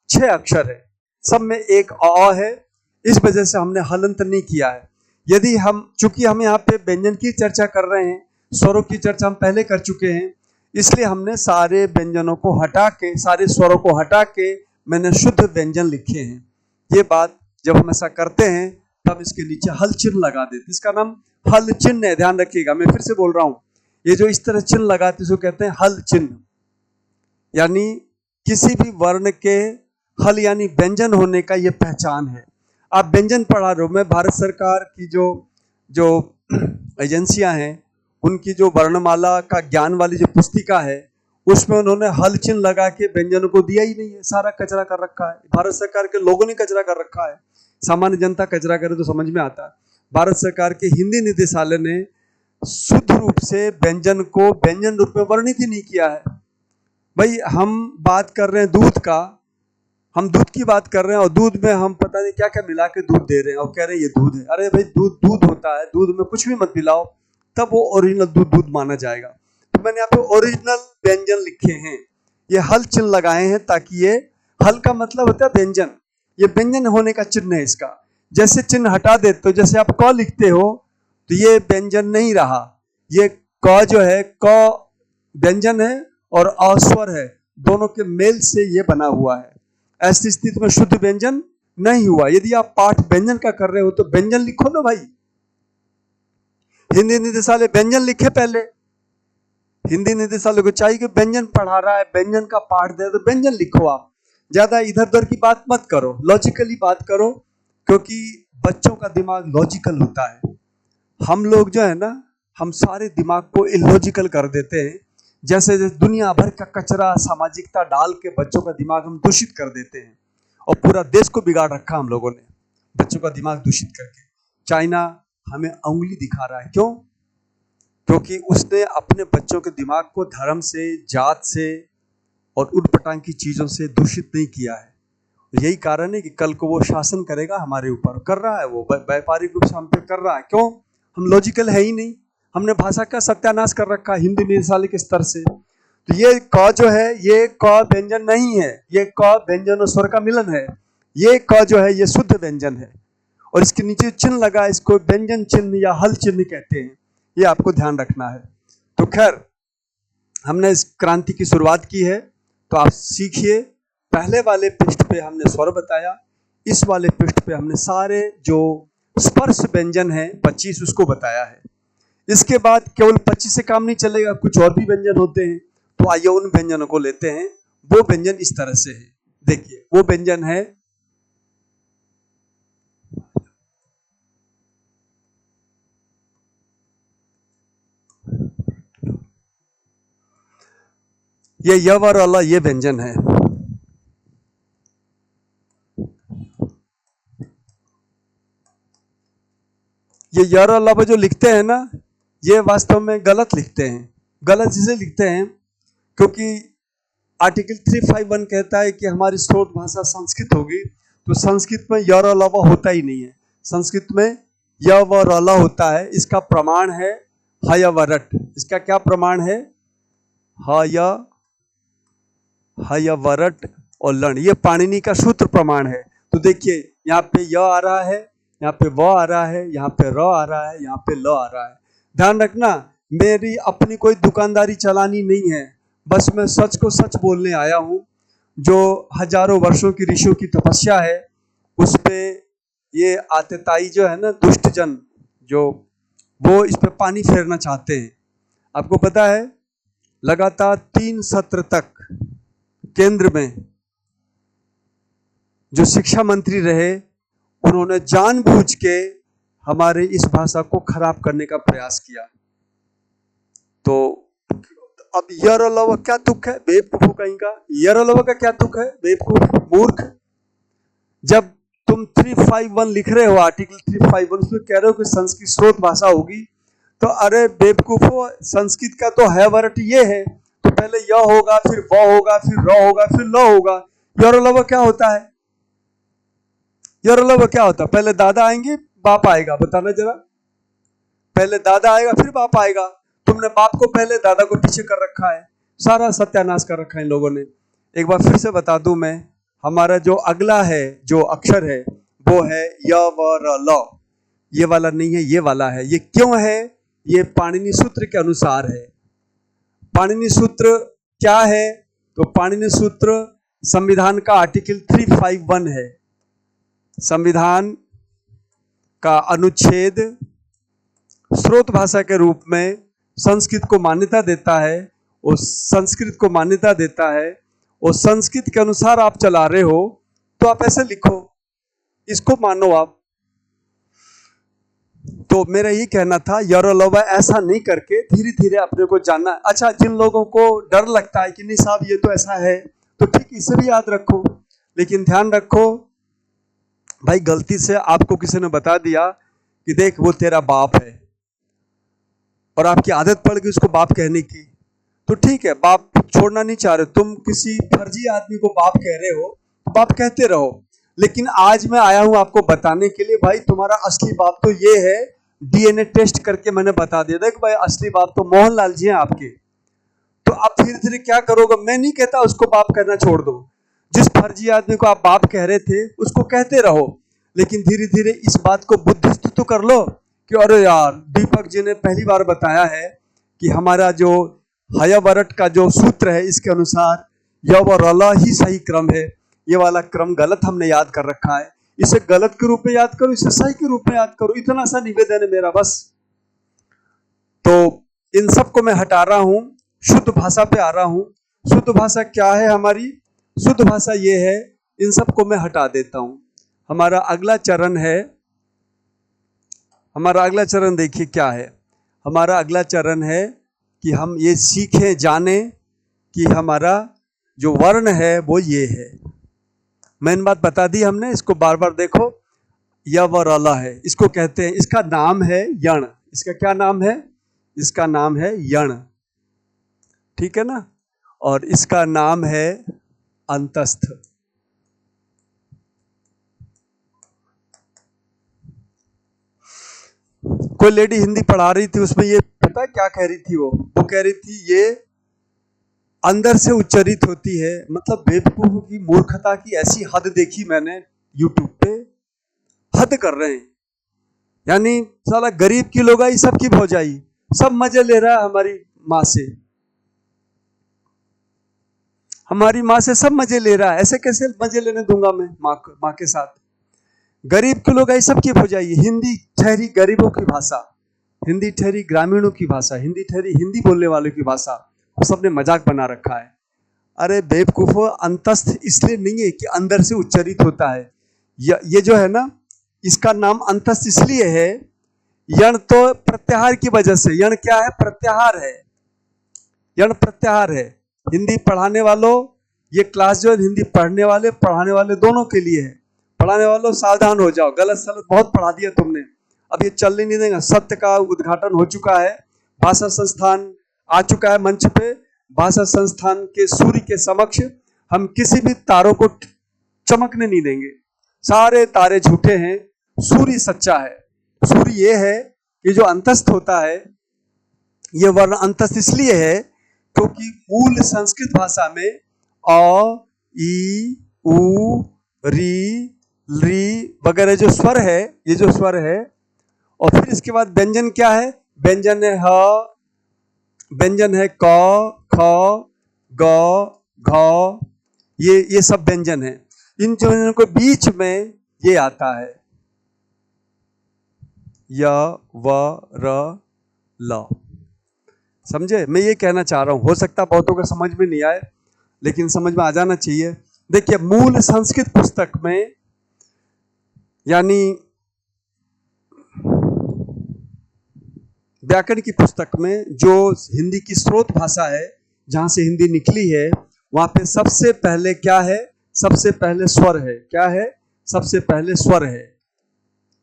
6 अक्षर है, सब में एक अ है। इस वजह से हमने हलंत नहीं किया है। यदि हम, चूंकि हम यहाँ पे व्यंजन की चर्चा कर रहे हैं, स्वरों की चर्चा हम पहले कर चुके हैं, इसलिए हमने सारे व्यंजनों को हटा के, सारे स्वरों को हटा के मैंने शुद्ध व्यंजन लिखे हैं। ये बात जब हम ऐसा करते हैं तब इसके नीचे हल चिन्ह लगा देते, इसका नाम हल चिन्ह है। ध्यान रखिएगा, मैं फिर से बोल रहा हूं, ये जो इस तरह चिन्ह लगाते इसको कहते हैं हल चिन्ह। यानी किसी भी वर्ण के हल यानी व्यंजन होने का ये पहचान है। आप व्यंजन पढ़ा रहे हो, मैं भारत सरकार की जो एजेंसियां हैं, उनकी जो वर्णमाला का ज्ञान वाली जो पुस्तिका है, उसमें उन्होंने हल चिन्ह लगा के व्यंजनों को दिया ही नहीं है। सारा कचरा कर रखा है, भारत सरकार के लोगों ने कचरा कर रखा है। सामान्य जनता कचरा करे तो समझ में आता है। भारत सरकार के हिंदी निदेशालय ने शुद्ध रूप से व्यंजन को व्यंजन रूप में वर्णित ही नहीं किया है। भाई, हम बात कर रहे हैं दूध का, हम दूध की बात कर रहे हैं और दूध में हम पता नहीं क्या क्या मिला के दूध दे रहे हैं और कह रहे हैं ये दूध है। अरे भाई, दूध दूध होता है, दूध में कुछ भी मत मिलाओ, तब वो ओरिजिनल दूध दूध माना जाएगा। तो मैंने यहाँ पे ओरिजिनल व्यंजन लिखे हैं, ये हल चिन्ह लगाए हैं, ताकि ये हल का मतलब होता है व्यंजन, ये व्यंजन होने का चिन्ह है इसका। जैसे चिन्ह हटा देते हो, जैसे आप क लिखते हो तो ये व्यंजन नहीं रहा, ये क जो है क व्यंजन है और अस्वर है, दोनों के मेल से ये बना हुआ है। ऐसी स्थिति में शुद्ध व्यंजन नहीं हुआ। यदि आप पाठ व्यंजन का कर रहे हो तो व्यंजन लिखो ना भाई। हिंदी निदेशालय व्यंजन लिखे पहले। हिंदी निदेशालय को चाहिए कि व्यंजन पढ़ा रहा है, व्यंजन का पाठ दे तो व्यंजन लिखो। आप ज्यादा इधर उधर की बात मत करो, लॉजिकली बात करो, क्योंकि बच्चों का दिमाग लॉजिकल होता है। हम लोग जो है ना, हम सारे दिमाग को इलॉजिकल कर देते हैं। जैसे दुनिया भर का कचरा, सामाजिकता डाल के बच्चों का दिमाग हम दूषित कर देते हैं, और पूरा देश को बिगाड़ रखा हम लोगों ने बच्चों का दिमाग दूषित करके। चाइना हमें उंगली दिखा रहा है, क्यों? क्योंकि उसने अपने बच्चों के दिमाग को धर्म से, जात से और उटपटांग की चीजों से दूषित नहीं किया है। यही कारण है कि कल को वो शासन करेगा हमारे ऊपर, कर रहा है वो व्यापारिक रूप से हम पे कर रहा है। क्यों? हम लॉजिकल है ही नहीं, हमने भाषा का सत्यानाश कर रखा है हिंदी निदेशालय के स्तर से। तो ये क जो है, ये क व्यंजन नहीं है, ये क व्यंजन और स्वर का मिलन है। ये क जो है ये शुद्ध व्यंजन है, और इसके नीचे चिन्ह लगा, इसको व्यंजन चिन्ह या हल चिन्ह कहते हैं। ये आपको ध्यान रखना है। तो खैर, हमने इस क्रांति की शुरुआत की है, तो आप सीखिए। पहले वाले पृष्ठ पे हमने स्वर बताया, इस वाले पृष्ठ पे हमने सारे जो स्पर्श व्यंजन है 25 उसको बताया है। इसके बाद केवल 25 से काम नहीं चलेगा, कुछ और भी व्यंजन होते हैं। तो आइए उन व्यंजनों को लेते हैं। वो व्यंजन इस तरह से है, देखिए वो व्यंजन है, ये य और अला, ये व्यंजन है। ये य और अला जो लिखते हैं ना, ये वास्तव में गलत लिखते हैं। गलत इसे लिखते हैं क्योंकि आर्टिकल 351 कहता है कि हमारी स्रोत भाषा संस्कृत होगी, तो संस्कृत में य र ल व होता ही नहीं है। संस्कृत में य व र ल होता है। इसका प्रमाण है हय व रट। इसका क्या प्रमाण है? हय व रट और लण, ये पाणिनि का सूत्र प्रमाण है। तो देखिए यहाँ पे य आ रहा है, यहाँ पे व आ रहा है, यहाँ पे र आ रहा है, यहाँ पे ल आ रहा है। ध्यान रखना, मेरी अपनी कोई दुकानदारी चलानी नहीं है, बस मैं सच को सच बोलने आया हूँ। जो हजारों वर्षों की ऋषियों की तपस्या है, उस पे ये आतताई जो है ना, दुष्ट जन जो, वो इस पे पानी फेरना चाहते हैं। आपको पता है, लगातार 3 सत्र तक केंद्र में जो शिक्षा मंत्री रहे, उन्होंने जानबूझ के हमारे इस भाषा को खराब करने का प्रयास किया। तो अब य र ल व क्या तुक है? बेवकूफ कहीं का। य र ल व का क्या तुक है? बेवकूफ, मूर्ख। जब तुम 351 लिख रहे हो, आर्टिकल 351, उसमें कह रहे हो कि संस्कृत स्रोत भाषा होगी, तो अरे बेवकूफो, संस्कृत का तो है वर्ड ये है, तो पहले य होगा, फिर व होगा, फिर र होगा, फिर ल होगा। य र ल व क्या होता है? य र ल व क्या होता है? पहले दादा आएंगे, बाप आएगा, बताना जरा। पहले दादा आएगा, फिर बाप आएगा। तुमने बाप को पहले, दादा को पीछे कर रखा है। सारा सत्यानाश कर रखा है इन लोगों ने। एक बार फिर से बता दूं मैं, हमारा जो अगला है, जो अक्षर है, वो है य व र ल। ये वाला नहीं है, ये वाला है। ये क्यों है? ये पाणिनि सूत्र के अनुसार है। पाणिनि सूत्र क्या है? तो पाणिनि सूत्र संविधान का आर्टिकल 351 है। संविधान का अनुच्छेद स्रोत भाषा के रूप में संस्कृत को मान्यता देता है, और संस्कृत को मान्यता देता है, और संस्कृत के अनुसार आप चला रहे हो, तो आप ऐसे लिखो, इसको मानो आप। तो मेरा ये कहना था, य र ल व ऐसा नहीं करके धीरे धीरे अपने को जानना। अच्छा, जिन लोगों को डर लगता है कि नहीं साहब ये तो ऐसा है, तो ठीक, इसे भी याद रखो, लेकिन ध्यान रखो भाई, गलती से आपको किसी ने बता दिया कि देख वो तेरा बाप है, और आपकी आदत पड़ गई उसको बाप कहने की, तो ठीक है, बाप छोड़ना नहीं चाह रहे, तुम किसी फर्जी आदमी को बाप कह रहे हो, तो बाप कहते रहो। लेकिन आज मैं आया हूं आपको बताने के लिए, भाई तुम्हारा असली बाप तो ये है, डीएनए टेस्ट करके मैंने बता दिया। देख भाई, असली बाप तो मोहनलाल जी हैं आपके। तो आप धीरे धीरे क्या करोगे? मैं नहीं कहता उसको बाप कहना छोड़ दो, जिस फर्जी आदमी को आप बाप कह रहे थे उसको कहते रहो, लेकिन धीरे धीरे इस बात को बुद्धिस्ट तो कर लो कि अरे यार, दीपक जी ने पहली बार बताया है कि हमारा जो हय वरट का जो सूत्र है, इसके अनुसार य व र ल ही सही क्रम है। ये वाला क्रम गलत हमने याद कर रखा है, इसे गलत के रूप में याद करो, इसे सही के रूप में याद करो। इतना सा निवेदन है मेरा बस। तो इन सबको मैं हटा रहा हूं, शुद्ध भाषा पे आ रहा हूं। शुद्ध भाषा क्या है हमारी? शुद्ध भाषा ये है, इन सबको मैं हटा देता हूं। हमारा अगला चरण है, हमारा अगला चरण देखिए क्या है। हमारा अगला चरण है कि हम ये सीखें, जाने कि हमारा जो वर्ण है वो ये है। मेन बात बता दी हमने, इसको बार बार देखो। य व र ल है, इसको कहते हैं, इसका नाम है यण। इसका क्या नाम है? इसका नाम है यण, ठीक है ना। और इसका नाम है अंतस्थ। कोई लेडी हिंदी पढ़ा रही थी, उसमें ये पता है क्या कह रही थी? वो कह रही थी ये अंदर से उच्चरित होती है। मतलब बेवकूफों की मूर्खता की ऐसी हद देखी मैंने यूट्यूब पे, हद कर रहे हैं। यानी साला गरीब की लोगाई, सबकी भौजाई, सब मजे ले रहा है हमारी माँ से। हमारी माँ से सब मजे ले रहा है, ऐसे कैसे मजे लेने दूंगा मैं माँ के साथ? गरीब के लोगाई सबकी भौजाई। हिंदी ठहरी गरीबों की भाषा, हिंदी ठहरी ग्रामीणों की भाषा, हिंदी ठहरी हिंदी बोलने वालों की भाषा, वो सबने मजाक बना रखा है। अरे बेवकूफो, अंतस्थ इसलिए नहीं है कि अंदर से उच्चरित होता है। ये जो है ना, इसका नाम अंतस्थ इसलिए है, यण तो प्रत्याहार की वजह से। यण क्या है? प्रत्याहार है। यण प्रत्याहार है। हिंदी पढ़ाने वालों, ये क्लास जो है हिंदी पढ़ने वाले पढ़ाने वाले दोनों के लिए है। पढ़ाने वालों सावधान हो जाओ, गलत सलत बहुत पढ़ा दिया तुमने, अब ये चलने नहीं देगा। सत्य का उद्घाटन हो चुका है, भाषा संस्थान आ चुका है मंच पे, भाषा संस्थान के सूर्य के समक्ष हम किसी भी तारों को चमकने नहीं देंगे। सारे तारे झूठे हैं, सूर्य सच्चा है। सूर्य ये है कि जो अंतस्थ होता है, ये वर्ण अंतस्थ इसलिए है क्योंकि मूल संस्कृत भाषा में अ, ई, उ, री, री वगैरह जो स्वर है, ये जो स्वर है, और फिर इसके बाद व्यंजन क्या है? व्यंजन है ह, व्यंजन है क, ख, ग, घ, ये सब व्यंजन है। इन व्यंजनों के बीच में ये आता है य, व, र, ल। समझे? मैं ये कहना चाह रहा हूं, हो सकता बहुतों को समझ में नहीं आए, लेकिन समझ में आ जाना चाहिए। देखिए, मूल संस्कृत पुस्तक में, यानी व्याकरण की पुस्तक में, जो हिंदी की स्रोत भाषा है, जहां से हिंदी निकली है, वहां पे सबसे पहले क्या है? सबसे पहले स्वर है। क्या है? सबसे पहले स्वर है।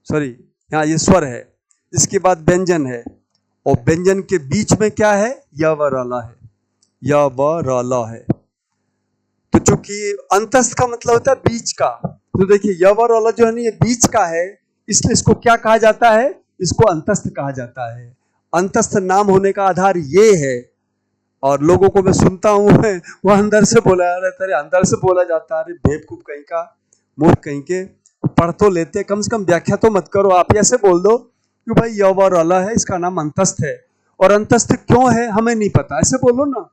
सॉरी, यहाँ ये स्वर है, इसके बाद व्यंजन है, और व्यंजन के बीच में क्या है? य व र ल है। य व र ल है। तो चूंकि अंतस्थ का मतलब होता है बीच का, तो देखिए य व र ल जो है ना, ये बीच का है, इसलिए इसको क्या कहा जाता है? इसको अंतस्थ कहा जाता है। अंतस्थ नाम होने का आधार ये है। और लोगों को मैं सुनता हूँ, वो अंदर से बोला रहता है, अंदर से बोला जाता है, अरे बेवकूफ कहीं का, मूर्ख कहीं के, पढ़ तो लेते, कम से कम व्याख्या तो मत करो। आप ऐसे बोल दो कि भाई य व र ल है, इसका नाम अंतस्थ है, और अंतस्थ क्यों है हमें नहीं पता, ऐसे बोलो ना,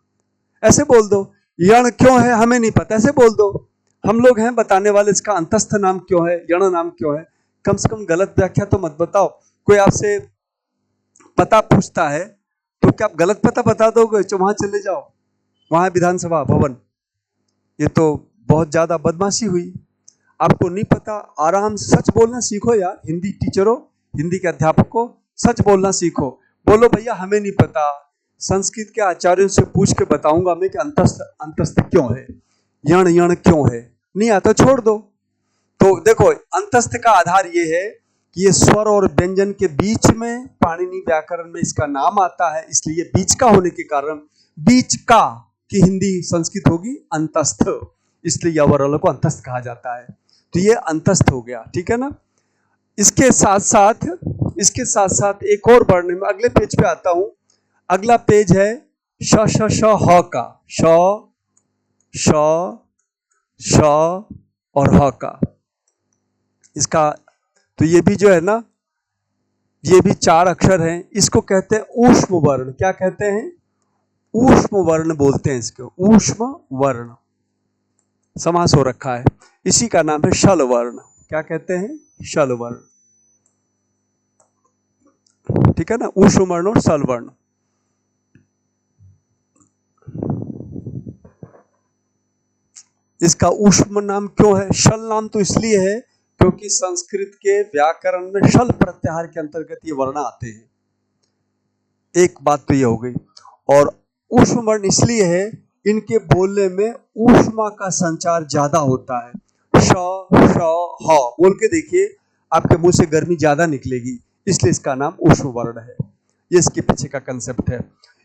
ऐसे बोल दो। यण क्यों है हमें नहीं पता, ऐसे बोल दो। हम लोग हैं बताने वाले, इसका अंतस्थ नाम क्यों है, यण नाम क्यों है। कम से कम गलत व्याख्या तो मत बताओ। कोई आपसे पता पूछता है तो क्या आप गलत पता बता दोगे? वहां चले जाओ, वहां विधानसभा भवन। ये तो बहुत ज्यादा बदमाशी हुई। आपको नहीं पता, आराम से सच बोलना सीखो यार। हिंदी टीचरों, हिंदी के अध्यापकों, सच बोलना सीखो। बोलो भैया हमें नहीं पता, संस्कृत के आचार्यों से पूछ के बताऊंगा मैं कि अंतस्थ अंतस्थ क्यों है, यण यण क्यों है। नहीं आता छोड़ दो। तो देखो, अंतस्थ का आधार ये है कि ये स्वर और व्यंजन के बीच में पाणिनि व्याकरण में इसका नाम आता है, इसलिए बीच का होने के कारण बीच का की हिंदी संस्कृत होगी अंतस्थ, इसलिए यवरल को अंतस्थ कहा जाता है। तो ये अंतस्थ हो गया, ठीक है ना। इसके साथ साथ एक और वर्ण में, अगले पेज पे आता हूं। अगला पेज है श श श ह का, श श और ह का। इसका तो ये भी जो है ना, ये भी 4 अक्षर हैं। इसको कहते हैं ऊष्म वर्ण। क्या कहते हैं? ऊष्म वर्ण बोलते हैं इसको, ऊष्म वर्ण। समास हो रखा है, इसी का नाम है शल वर्ण। क्या कहते हैं? शल वर्ण, ठीक है ना। ऊष्म वर्ण और शल वर्ण। इसका ऊष्म नाम क्यों है? शल नाम तो इसलिए है क्योंकि संस्कृत के व्याकरण में शल प्रत्याहार के अंतर्गत ये वर्ण आते हैं। एक बात तो ये हो गई। और ऊष्म वर्ण इसलिए है, इनके बोलने में ऊष्मा का संचार ज्यादा होता है। श श ह बोल के देखिए, आपके मुंह से गर्मी ज्यादा निकलेगी, इसलिए इसका नाम ऊष्म वर्ण है। ये इसके पीछे का कंसेप्ट है।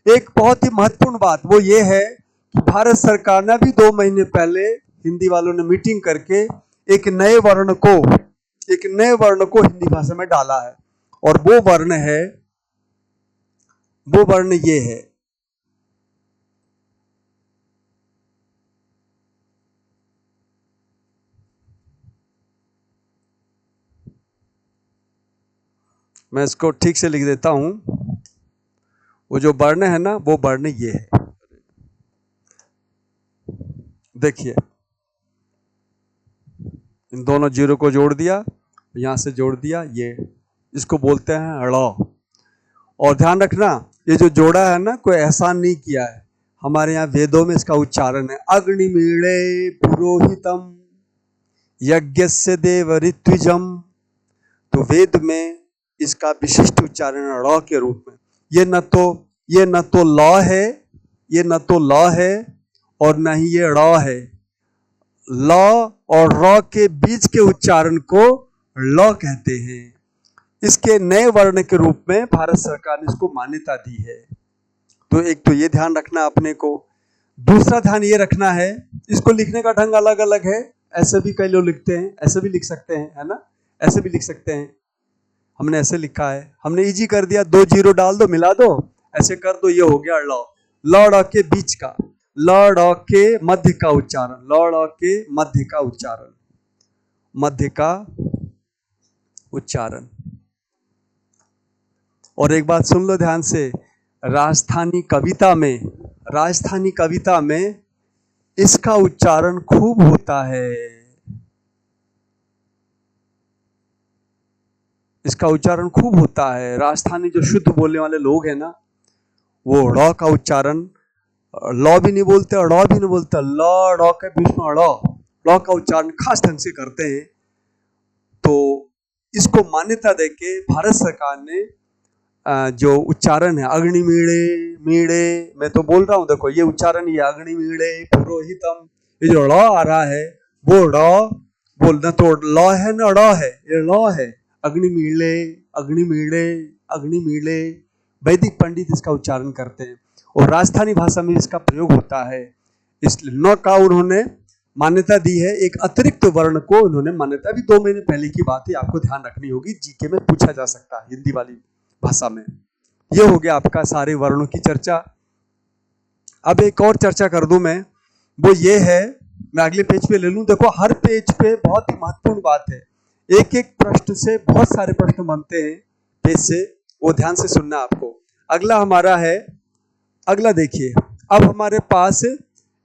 एक बहुत ही महत्वपूर्ण बात वो ये है कि भारत सरकार ने भी 2 महीने पहले हिंदी वालों ने मीटिंग करके एक नए वर्ण को हिंदी भाषा में डाला है, और वो वर्ण ये है। मैं इसको ठीक से लिख देता हूं। वो जो वर्ण है ना, वो वर्ण ये है। देखिए, इन दोनों जीरो को जोड़ दिया, यहां से जोड़ दिया, ये इसको बोलते हैं ड़। और ध्यान रखना, ये जो जोड़ा है ना, कोई एहसान नहीं किया है। हमारे यहाँ वेदों में इसका उच्चारण है अग्निमीणे पुरोहितम यज्ञस्य देव ऋत्विजम। तो वेद में इसका विशिष्ट उच्चारण ड़ के रूप में। ये न तो ल है और न ही ये ड़ है। ल और र के बीच के उच्चारण को ल कहते हैं। इसके नए वर्ण के रूप में भारत सरकार ने इसको मान्यता दी है। तो एक तो ये ध्यान रखना अपने को दूसरा ध्यान ये रखना है, इसको लिखने का ढंग अलग अलग है, ऐसे भी कई लोग लिखते हैं, ऐसे भी लिख सकते हैं, है ना, ऐसे भी लिख सकते हैं। हमने ऐसे लिखा है, हमने इजी कर दिया, 2 जीरो डाल दो, मिला दो, ऐसे कर दो, ये हो गया ल। ल ड़ के बीच का, ल ड़ के मध्य का उच्चारण, ल ड़ के मध्य का उच्चारण, मध्य का उच्चारण। और एक बात सुन लो ध्यान से, राजस्थानी कविता में इसका उच्चारण खूब होता है, इसका उच्चारण खूब होता है। राजस्थानी जो शुद्ध बोलने वाले लोग हैं ना, वो ड़ का उच्चारण ल भी नहीं बोलते, ड़ भी नहीं बोलते, ल ड़ के बीच में ड़ का उच्चारण खास ढंग से करते हैं। तो इसको मान्यता देके भारत सरकार ने जो उच्चारण है अग्निमीड़े मीड़े, मैं तो बोल रहा हूं, देखो ये उच्चारण, ये अग्निमीड़े पुरोहितम, ये जो ड़ आ रहा है वो ड़ बोलना, तो ल है ना ड़ है, ये ल है। अग्निमीड़े अग्निमीड़े अग्निमीड़े, वैदिक पंडित इसका उच्चारण करते हैं और राजस्थानी भाषा में इसका प्रयोग होता है। इसलिए न का उन्होंने मान्यता दी है, एक अतिरिक्त वर्ण को उन्होंने मान्यता भी 2 महीने पहले की बात है, आपको ध्यान रखनी होगी, जीके में पूछा जा सकता है हिंदी वाली भाषा में। ये हो गया आपका सारे वर्णों की चर्चा। अब एक और चर्चा कर दूं मैं, वो ये है, मैं अगले पेज पे ले लूं। देखो हर पेज पे बहुत ही महत्वपूर्ण बात है, एक एक प्रश्न से बहुत सारे प्रश्न बनते हैं पेज से, वो ध्यान से सुनना आपको। अगला हमारा है, अगला देखिए, अब हमारे पास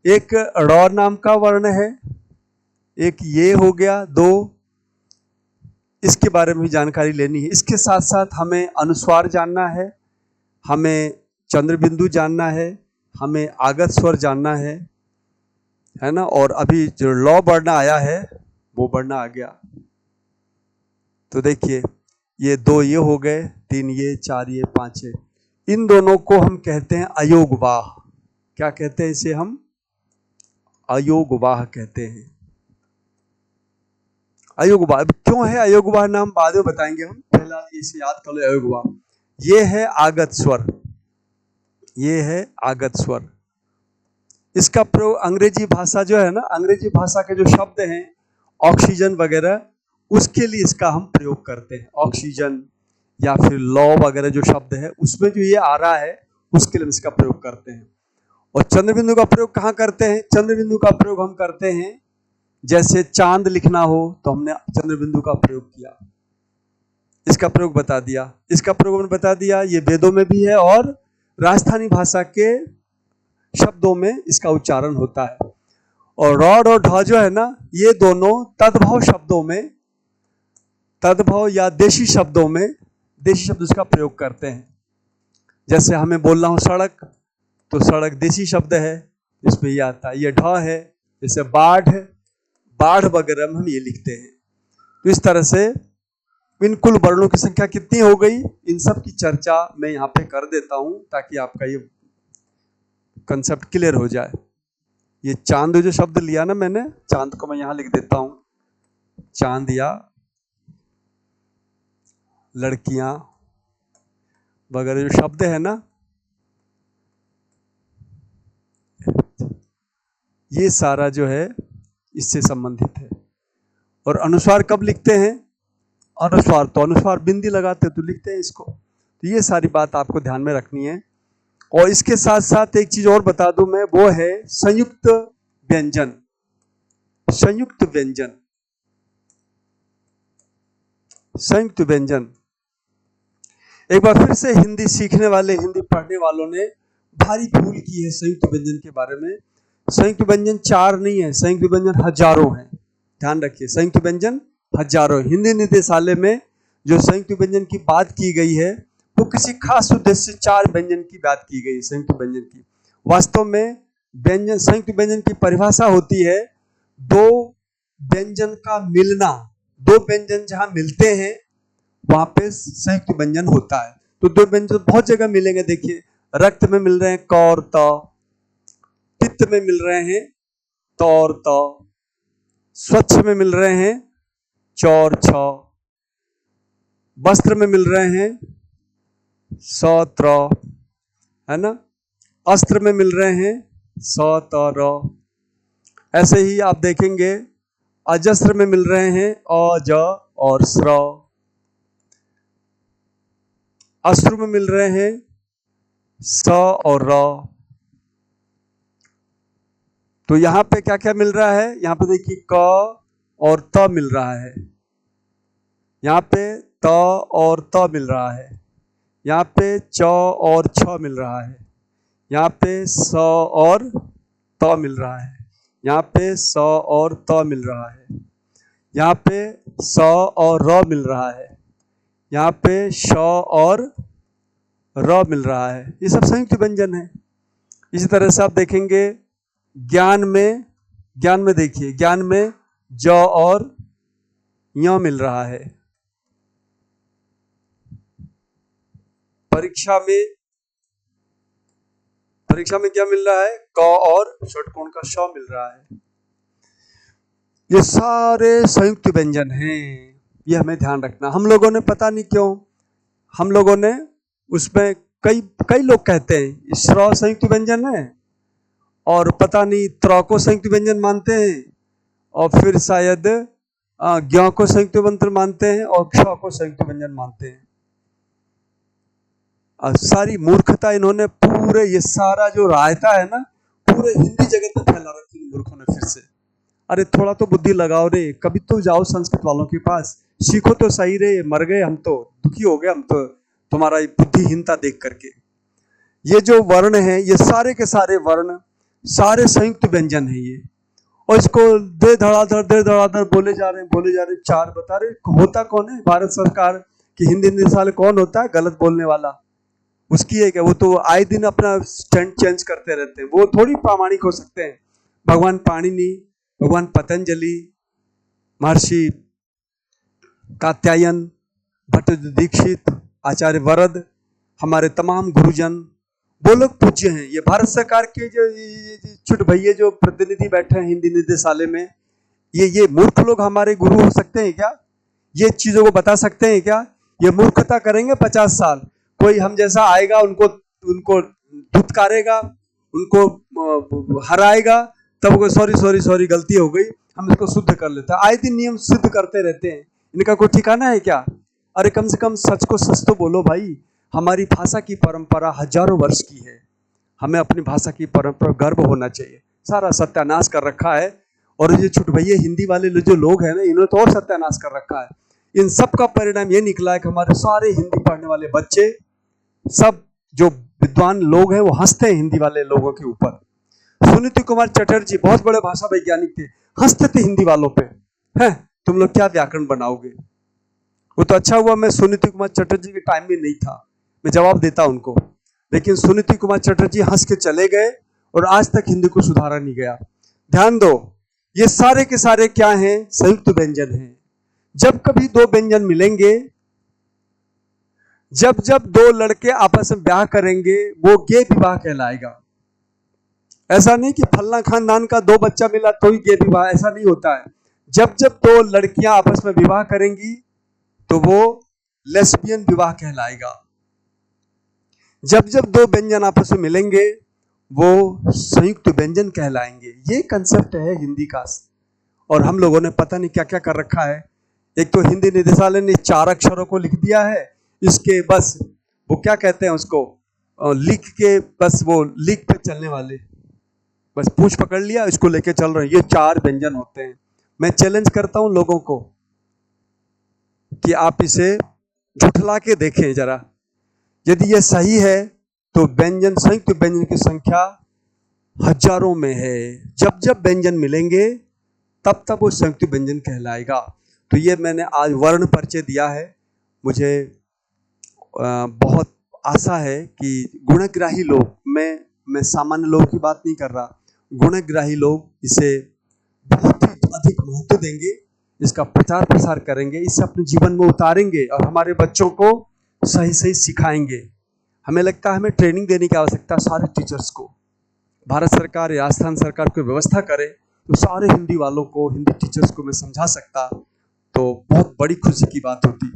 एक ड़ नाम का वर्ण है, एक ये हो गया, 2, इसके बारे में भी जानकारी लेनी है। इसके साथ साथ हमें अनुस्वार जानना है, हमें चंद्रबिंदु जानना है, हमें आगत स्वर जानना है ना, और अभी जो ल वर्ण आया है वो वर्ण आ गया। तो देखिए ये 2 ये हो गए, 3 ये, 4 ये, 5 ये, इन दोनों को हम कहते हैं अयोगवाह। क्या कहते हैं इसे हम? अयोगवाह कहते हैं। अयोगवाह क्यों है अयोगवाह नाम, बाद में बताएंगे हम, पहला इसे याद कर लो अयोगवाह। ये है आगत स्वर, ये है आगत स्वर। इसका प्रयोग अंग्रेजी भाषा जो है ना, अंग्रेजी भाषा के जो शब्द हैं ऑक्सीजन वगैरह, उसके लिए इसका हम प्रयोग करते हैं। ऑक्सीजन या फिर लॉ वगैरह जो शब्द है उसमें जो ये आ रहा है उसके लिए हम इसका प्रयोग करते हैं। और चंद्रबिंदु का प्रयोग कहाँ करते हैं? चंद्रबिंदु का प्रयोग हम करते हैं जैसे चांद लिखना हो तो हमने चंद्रबिंदु का प्रयोग किया, इसका प्रयोग बता दिया, इसका प्रयोग हमने बता दिया। ये वेदों में भी है और राजस्थानी भाषा के शब्दों में इसका उच्चारण होता है। और रॉड और ढ जो है ना, ये दोनों तद्भव शब्दों में, तद्भव या देशी शब्दों में, देशी शब्द उसका प्रयोग करते हैं। जैसे हमें बोलना हो सड़क, तो सड़क देशी शब्द है, इसमें ये आता है। ये ढ है, जैसे बाढ़, बाढ़ वगैरह में हम ये लिखते हैं। तो इस तरह से इन कुल वर्णों की संख्या कितनी हो गई, इन सब की चर्चा मैं यहाँ पे कर देता हूँ ताकि आपका ये कंसेप्ट क्लियर हो जाए। ये चांद जो शब्द लिया ना मैंने, चांद को मैं यहाँ लिख देता हूँ, चांद या लड़कियां वगैरह जो शब्द है ना, ये सारा जो है इससे संबंधित है। और अनुस्वार कब लिखते हैं? अनुस्वार तो अनुस्वार बिंदी लगाते तो लिखते हैं इसको। तो ये सारी बात आपको ध्यान में रखनी है। और इसके साथ साथ एक चीज और बता दूं मैं, वो है संयुक्त व्यंजन। संयुक्त व्यंजन, संयुक्त व्यंजन। एक बार फिर से हिंदी सीखने वाले, हिंदी पढ़ने वालों ने भारी भूल की है संयुक्त व्यंजन के बारे में। संयुक्त व्यंजन 4 नहीं है, संयुक्त व्यंजन हजारों हैं, ध्यान रखिए। संयुक्त व्यंजन हजारों। हिंदी निदेशालय में जो संयुक्त व्यंजन की बात की गई है वो किसी खास उद्देश्य से 4 व्यंजन की बात की गई है संयुक्त व्यंजन की। वास्तव में व्यंजन, संयुक्त व्यंजन की परिभाषा होती है 2 व्यंजन का मिलना। 2 व्यंजन जहां मिलते हैं वहां पे संयुक्त व्यंजन होता है। तो 2 व्यंजन बहुत जगह मिलेंगे, देखिए रक्त में मिल रहे हैं क और त, पित्त में मिल रहे हैं त और त, स्वच्छ में मिल रहे हैं च और छ, वस्त्र में मिल रहे हैं स त्र, है ना, अस्त्र में मिल रहे हैं स त र। ऐसे ही आप देखेंगे अजस्र में मिल रहे हैं अ ज और स्र। अश्रु में मिल रहे हैं स और र। तो यहां पे क्या क्या मिल रहा है? यहां पे देखिए क और त मिल रहा है, यहाँ पे त और त मिल रहा है, यहाँ पे च और छ मिल रहा है, यहाँ पे स और त मिल रहा है, यहाँ पे स और त मिल रहा है, यहाँ पे स और र मिल रहा है, यहाँ पे श और र मिल रहा है। ये सब संयुक्त व्यंजन है। इसी तरह से आप देखेंगे ज्ञान में देखिए ज्ञान में ज और य मिल रहा है। परीक्षा में क्या मिल रहा है? क और षटकोण का श मिल रहा है। ये सारे संयुक्त व्यंजन हैं, ये हमें ध्यान रखना। हम लोगों ने पता नहीं क्यों, हम लोगों ने उसमें कई लोग कहते हैं श्र संयुक्त व्यंजन है और पता नहीं त्र को संयुक्त व्यंजन मानते हैं और फिर शायद ज्ञ को संयुक्त व्यंजन मानते हैं और क्ष को संयुक्त व्यंजन मानते हैं। सारी मूर्खता इन्होंने पूरे ये सारा जो रायता है ना पूरे हिंदी जगत में फैला रखी मूर्खों ने फिर से। अरे थोड़ा तो बुद्धि लगाओ रे, कभी तो जाओ संस्कृत वालों के पास, सीखो तो सही रे। मर गए हम तो, दुखी हो गए हम तो तुम्हारा बुद्धिहीनता देख करके। ये जो वर्ण है ये सारे के सारे वर्ण सारे संयुक्त व्यंजन है ये, और इसको दे धड़ाधड़ बोले जा रहे चार बता रहे। होता कौन है? भारत सरकार की हिंदी निदेशालय कौन होता है गलत बोलने वाला? उसकी है क्या? वो तो आए दिन अपना स्टैंड चेंज करते रहते हैं, वो थोड़ी प्रामाणिक हो सकते हैं। भगवान पाणिनि, भगवान पतंजलि, महर्षि कात्यायन, भट्ट दीक्षित, आचार्य वरद, हमारे तमाम गुरुजन वो लोग पूज्य हैं। ये भारत सरकार के जो छुट भैये जो प्रतिनिधि बैठे हैं हिंदी निदेशालय में, ये मूर्ख लोग हमारे गुरु हो सकते हैं क्या? ये चीजों को बता सकते हैं क्या? ये मूर्खता करेंगे 50 साल। कोई हम जैसा आएगा उनको धुतकारेगा, उनको हराएगा, तब वो सॉरी गलती हो गई, हम इसको शुद्ध कर लेते हैं। आए दिन नियम सिद्ध करते रहते हैं, इनका कोई ठिकाना है क्या? अरे कम से कम सच को सच तो बोलो भाई। हमारी भाषा की परंपरा हजारों वर्ष की है, हमें अपनी भाषा की परंपरा गर्व होना चाहिए। सारा सत्यानाश कर रखा है, और ये छुट भैये हिंदी वाले जो लोग हैं ना, इन्होंने तो और सत्यानाश कर रखा है। इन सब का परिणाम ये निकला है कि हमारे सारे हिंदी पढ़ने वाले बच्चे, सब जो विद्वान लोग हैं वो हंसते हैं हिंदी वाले लोगों के ऊपर। सुनीति कुमार चटर्जी बहुत बड़े भाषा वैज्ञानिक थे, हंसते थे हिंदी वालों पे। हैं तुम लोग क्या व्याकरण बनाओगे? वो तो अच्छा हुआ मैं सुनीति कुमार चटर्जी के टाइम में नहीं था, मैं जवाब देता उनको। लेकिन सुनीति कुमार चटर्जी हंस के चले गए और आज तक हिंदी को सुधारा नहीं गया। ध्यान दो, ये सारे के सारे क्या हैं? संयुक्त व्यंजन हैं। जब कभी दो व्यंजन मिलेंगे, जब दो लड़के आपस में ब्याह करेंगे, वो गे विवाह कहलाएगा। ऐसा नहीं कि फलना खानदान का दो बच्चा मिला तो ही गे विवाह, ऐसा नहीं होता है। जब दो लड़कियां आपस में विवाह करेंगी तो वो लेस्बियन विवाह कहलाएगा। जब दो व्यंजन आपस में मिलेंगे वो संयुक्त व्यंजन कहलाएंगे। ये कंसेप्ट है हिंदी का, और हम लोगों ने पता नहीं क्या क्या कर रखा है। एक तो हिंदी निदेशालय ने 4 अक्षरों को लिख दिया है, इसके बस वो क्या कहते हैं उसको, लिख के बस वो लिख पे चलने वाले, बस पूछ पकड़ लिया इसको लेके चल रहे हैं। ये 4 व्यंजन होते हैं। मैं चैलेंज करता हूं लोगों को कि आप इसे झुठला के देखें जरा। यदि ये सही है तो व्यंजन, संयुक्त व्यंजन की संख्या हजारों में है। जब व्यंजन मिलेंगे तब वो संयुक्त व्यंजन कहलाएगा। तो ये मैंने आज वर्ण परिचय दिया है। मुझे बहुत आशा है कि गुणग्राही लोग, मैं सामान्य लोगों की बात नहीं कर रहा, गुणग्राही लोग इसे बहुत ही अधिक महत्व देंगे, इसका प्रचार प्रसार करेंगे, इसे अपने जीवन में उतारेंगे और हमारे बच्चों को सही सिखाएंगे। हमें लगता है हमें ट्रेनिंग देने की आवश्यकता है सारे टीचर्स को। भारत सरकार या राजस्थान सरकार कोई व्यवस्था करे तो सारे हिंदी वालों को, हिंदी टीचर्स को मैं समझा सकता तो बहुत बड़ी खुशी की बात होती।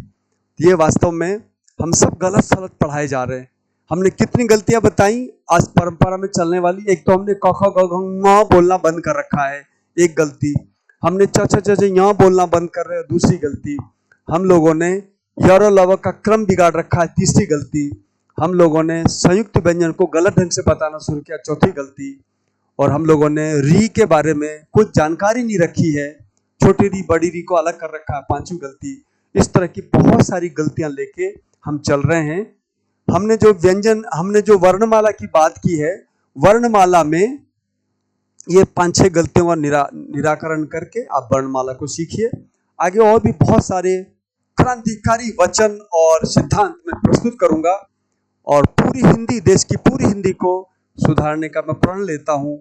ये वास्तव में हम सब गलत सलत पढ़ाए जा रहे हैं। हमने कितनी गलतियां बताई आज परंपरा में चलने वाली। एक तो हमने क ख ग घ ङ बोलना बंद कर रखा है, एक गलती। हमने च छ छ यहाँ बोलना बंद कर रहे हैं, दूसरी गलती। हम लोगों ने यर और लव का क्रम बिगाड़ रखा है, तीसरी गलती। हम लोगों ने संयुक्त व्यंजन को गलत ढंग से बताना शुरू किया, चौथी गलती। और हम लोगों ने री के बारे में कुछ जानकारी नहीं रखी है, छोटी री बड़ी री को अलग कर रखा है, पांचवी गलती। इस तरह की बहुत सारी गलतियां लेके हम चल रहे हैं। हमने जो वर्णमाला की बात की है, वर्णमाला में ये 5-6 गलतियों का निराकरण करके आप वर्णमाला को सीखिए। आगे और भी बहुत सारे क्रांतिकारी वचन और सिद्धांत मैं प्रस्तुत करूंगा और पूरी हिंदी, देश की पूरी हिंदी को सुधारने का मैं प्रण लेता हूं।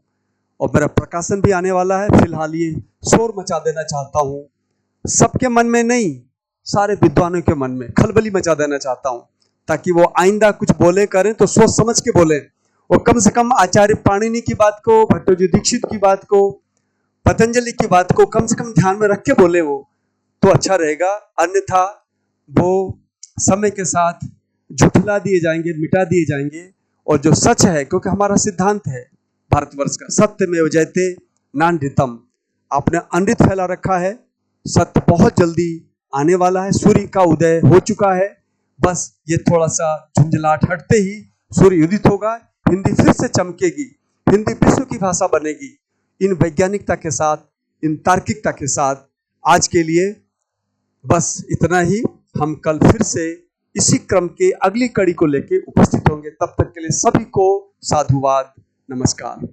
और मेरा प्रकाशन भी आने वाला है। फिलहाल ये शोर मचा देना चाहता हूं, सबके मन में नहीं, सारे विद्वानों के मन में खलबली मचा देना चाहता हूं, ताकि वो आइंदा कुछ बोले करें तो सोच समझ के बोले। और कम से कम आचार्य पाणिनि की बात को, भट्टोजी दीक्षित की बात को, पतंजलि की बात को कम से कम ध्यान में रख के बोले वो, तो अच्छा रहेगा। अन्यथा वो समय के साथ झुठला दिए जाएंगे, मिटा दिए जाएंगे। और जो सच है, क्योंकि हमारा सिद्धांत है भारतवर्ष का, सत्यमेव जयते नानृतम। आपने अनृत फैला रखा है, सत्य बहुत जल्दी आने वाला है। सूर्य का उदय हो चुका है, बस ये थोड़ा सा झुंझलाहट हटते ही सूर्य उदित होगा, हिंदी फिर से चमकेगी, हिंदी विश्व की भाषा बनेगी। इन वैज्ञानिकता के साथ, इन तार्किकता के साथ आज के लिए बस इतना ही। हम कल फिर से इसी क्रम के अगली कड़ी को लेकर उपस्थित होंगे। तब तक के लिए सभी को साधुवाद, नमस्कार।